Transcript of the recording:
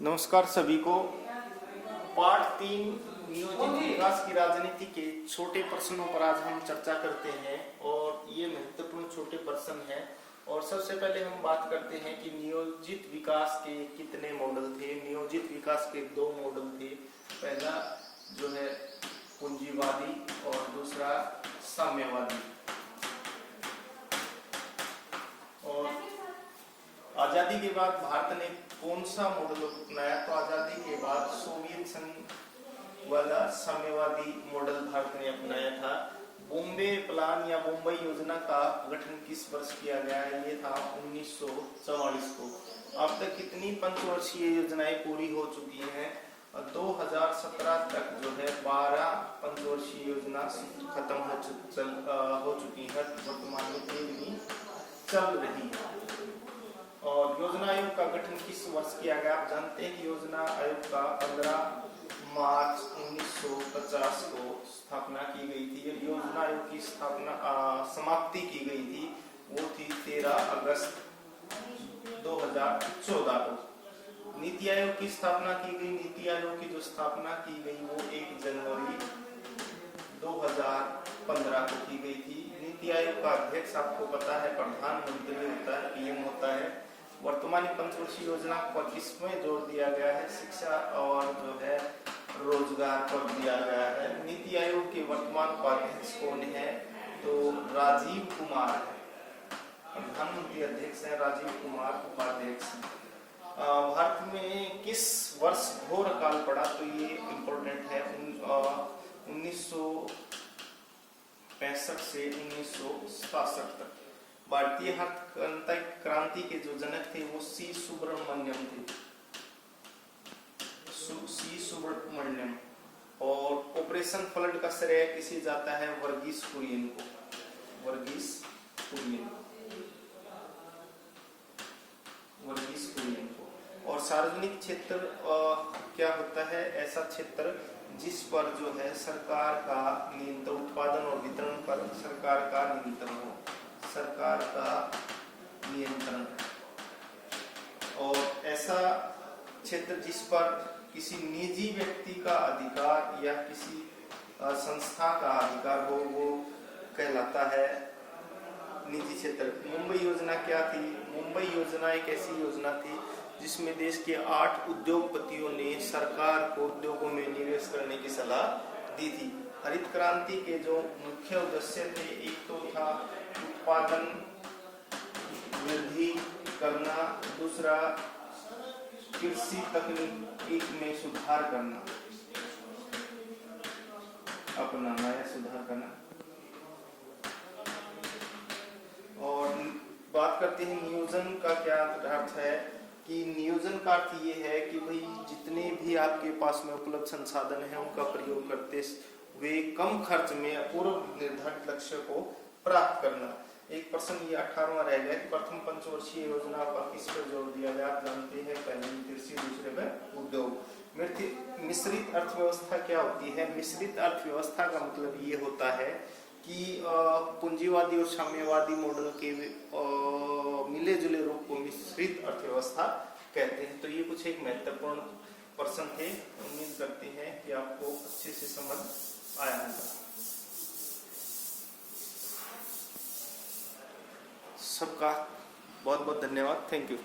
नमस्कार सभी को। पार्ट 3 नियोजित विकास की राजनीति के छोटे प्रश्नों पर आज हम चर्चा करते हैं और ये महत्वपूर्ण छोटे प्रश्न हैं। और सबसे पहले हम बात करते हैं कि नियोजित विकास के कितने मॉडल थे। नियोजित विकास के 2 मॉडल थे। पहला जो है पूंजीवादी और दूसरा साम्यवादी। और आजादी के बाद भारत ने कौन सा मॉडल अपनाया? तो आजादी के बाद सोवियत संघ वाला साम्यवादी मॉडल भारत ने अपनाया था। बॉम्बे प्लान या मुंबई योजना का गठन किस वर्ष किया गया है? ये था 1944 को। अब तक कितनी पंचवर्षीय योजनाएं पूरी हो चुकी हैं? 2017 तक जो है 12 पंचवर्षीय योजना खत्म हो चुकी है। वर्तमान में 13वीं चल रही है। और योजना आयोग का गठन किस वर्ष किया गया? आप जानते हैं कि योजना आयोग का 15 मार्च 1950 को स्थापना की गई थी। योजना आयोग की समाप्ति की गई थी वो थी 13 अगस्त 2014 को। नीति आयोग की स्थापना की गई। नीति आयोग की जो स्थापना की गई वो 1 जनवरी 2015 को की गई थी। नीति आयोग का अध्यक्ष आपको पता है प्रधानमंत्री होता है, पीएम होता है। वर्तमान पंचवर्षीय योजना पर किसमें जोर दिया गया है? शिक्षा और जो है रोजगार पर दिया गया है। नीति आयोग के वर्तमान उपाध्यक्ष कौन है? तो राजीव कुमार है। प्रधानमंत्री अध्यक्ष है, राजीव कुमार उपाध्यक्ष। भारत में किस वर्ष घोर अकाल पड़ा? तो ये इम्पोर्टेंट है। 1965 से 1967 तक। भारतीय हरित क्रांति के जो जनक थे वो सी सुब्रमण्यम थे। सी सुब्रमण्यम। और ऑपरेशन फ्लड का श्रेय किसे जाता है? वर्गीस कुरियन को। वर्गीस कुरियन को। और सार्वजनिक क्षेत्र क्या होता है? ऐसा क्षेत्र जिस पर जो है सरकार का नियंत्रण, उत्पादन और वितरण पर सरकार का नियंत्रण हो। सरकार का नियंत्रण। और ऐसा क्षेत्र जिस पर किसी निजी व्यक्ति का अधिकार या किसी संस्था का अधिकार हो वो कहलाता है निजी क्षेत्र। मुंबई योजना क्या थी? मुंबई योजना एक ऐसी योजना थी जिसमें देश के 8 उद्योगपतियों ने सरकार को उद्योगों में निवेश करने की सलाह दी थी। हरित क्रांति के जो मुख्य उद्देश्य थे, एक तो था उत्पादन वृद्धि करना, दूसरा कृषि तकनीक में सुधार करना, अपनाना या सुधार करना। और बात करते हैं नियोजन का क्या अर्थ है? कि नियोजन का अर्थ ये है कि भाई जितने भी आपके पास में उपलब्ध संसाधन है उनका प्रयोग करते हुए कम खर्च में पूर्व निर्धारित लक्ष्य को प्राप्त करना। एक प्रश्न ये 18वां रह गया कि प्रथम पंचवर्षीय योजना पर किस पर जोर दिया गया? आप जानते हैं पहले में कृषि, दूसरे में उद्योग। मिश्रित अर्थव्यवस्था क्या होती है? मिश्रित अर्थव्यवस्था का मतलब ये होता है कि पूंजीवादी और साम्यवादी मॉडल के मिले जुले रूप को मिश्रित अर्थव्यवस्था कहते हैं। तो ये कुछ एक महत्वपूर्ण प्रश्न थे। उम्मीद करते हैं कि आपको अच्छे से समझ आया होगा। सबका बहुत बहुत धन्यवाद। Thank you.